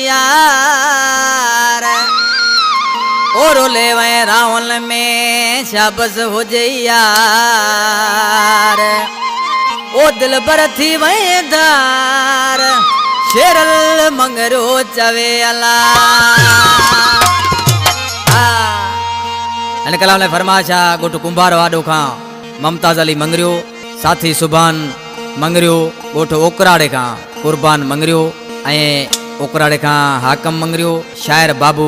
यार और ले वे रावण में शाबस हो यार ओ दिल बर थी वे दार शेरल मंगरो चवे अला अने कलाम ने फरमाशा गोटू कुंभार वाडो खां ममताज अली मंगरियो साथी सुभान मंगरियो गोटू ओकराड़े खां कुर्बान मंगरियो ऐं ओकराड़े खां हाकम मंगरियो शायर बाबू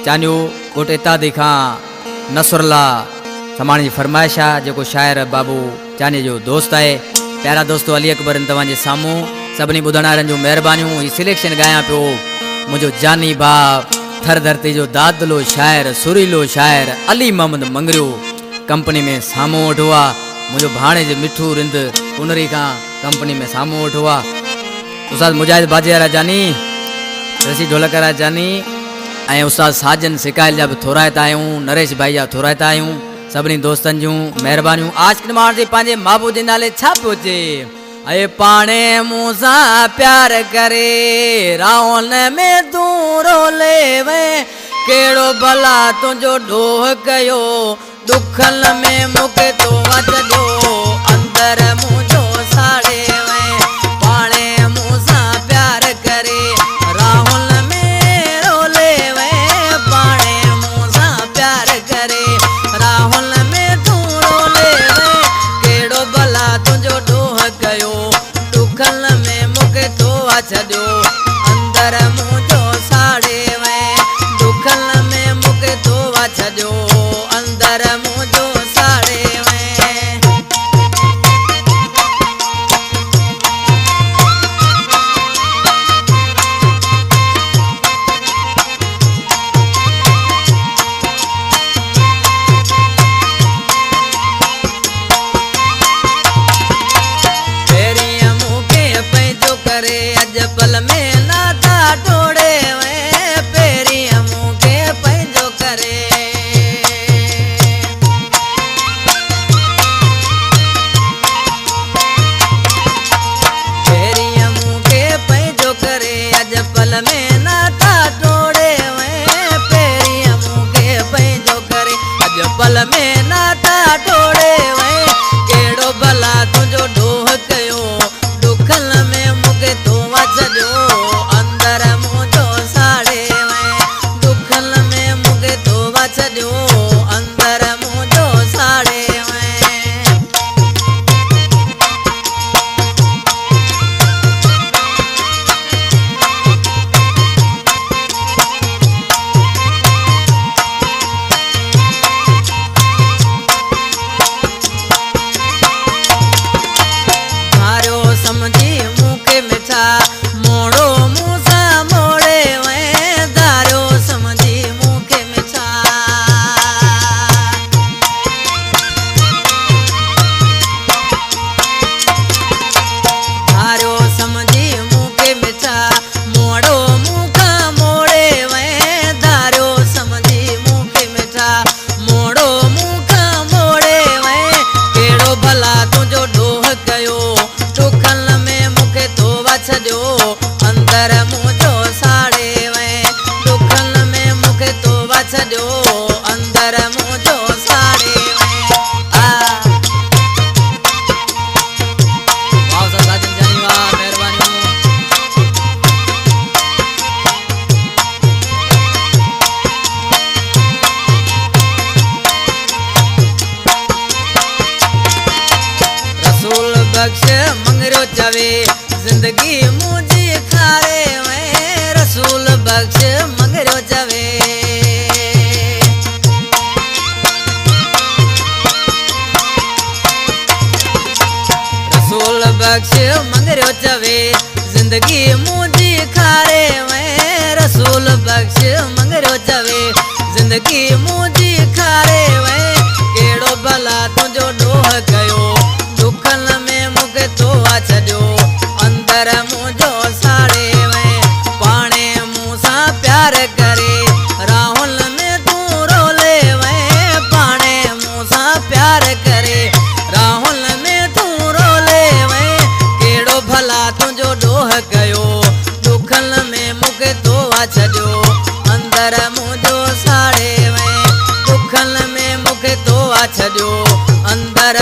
चानियो गोटे इतादी खां नसरुल्ला समाणी जी फरमाइश आहे जेको शायर बाबू चानी जो दोस्त है प्यारा दोस्तों अली अकबर इन तव्हांजे साम्हूं सभिनी ॿुधण वारनि जूं महिरबानियूं ही सिलेक्शन गायां पियो मुंहिंजो जानी बाप थर धरती जो दादलो शायर सुरीलो शायर अली मोहम्मद मंगरियो कंपनी में साम्हूं वेठो आहे मुंहिंजो भाणे जे मिठू रिंद कुनरी खां कंपनी में साम्हूं वेठो आहे उस्ताद मुजाहिद बाजीवारा जानी रसी ढोलकरा जानी ऐं उस्ताद साजन सिकाइल जा बि थोराइता आहियूं नरेश भाई जा थोराइता आहियूं सभिनी दोस्तनि जूं महिरबानियूं आशिक़ माण्हू जे पंहिंजे महबूब जे नाले छा पियो चए अरे पाणे मूंसां प्यार करे रावण में तूं रोले वे कहिड़ो भला तुंहिंजो ॾोह कयो दुखन में मूंखे तो अचजो अंदर मुंहिंजो साड़े वे पाणे मूंसां प्यार करे रावण में रोले वे पाणे मूंसां प्यार करे रावण में तूं रोले वे कहिड़ो भला तुंहिंजो ॾोह कयो दुखन में मूंखे तो अचजो अंदर मुंहिंजो साड़े वे दुखन में मूंखे तो अचजो अंदर मुंहिंजो साड़े वे पेरियां मूंखे पंहिंजो करे अॼु पल में नाता टोड़े वे पेरियां मूंखे पंहिंजो करे पेरियां मूंखे पंहिंजो करे अॼु पल में नाता टोड़े वे पेरियां मूंखे पंहिंजो करे अॼु पल में नाता टोड़े वे कहिड़ो भला तुंहिंजो ॾोह कयो दुखन में मूंखे तो अचजो अंदर मुंहिंजो साड़े वे दुखन में मूंखे तो अचजो अंदर मुंहिंजो साड़े वे धारियो समझी मूंखे मिठा मोड़ो मूंसां मोड़े वे धारियो समझी मूंखे मिठा धारियो समझी मूंखे मिठा मोड़ो मूंखां मोड़े वे धारियो समझी मूंखे मिठा मोड़ो मूंखां मोड़े वे कहिड़ो भला तुंहिंजो ॾोह कयो दुखन में मूंखे तो अचजो अंदर मुंहिंजो साड़े वे दुखन में मूंखे तो अचजो अंदर मुंहिंजो साड़े वे वाह साजन जानी वाह महिरबानियूं रसूल बख्श मंगरियो चवे जिंदगी मुंहिंजी खारे वे रसूल बख्श मंगरियो चवे रसूल बख्श मंगरियो चवे जिंदगी मुंहिंजी खारे वे रसूल बख्श मंगरियो चवे जिंदगी मुंहिंजी खारे वे कहिड़ो भला तुंहिंजो ॾोह कयो दुखन में मूंखे तो अचजो अंदर मुंहिंजो साड़े वे पाणे मूंसां प्यार करे राहुल में तूं रोले वे पाणे मूंसां प्यार करे राहुल में तूं रोले वे कहिड़ो भला तुंहिंजो ॾोह कयो दुखन में मूंखे तो छॾियो अंदर मुंहिंजो साड़े में दुखन में मूंखे तो छॾियो अंदर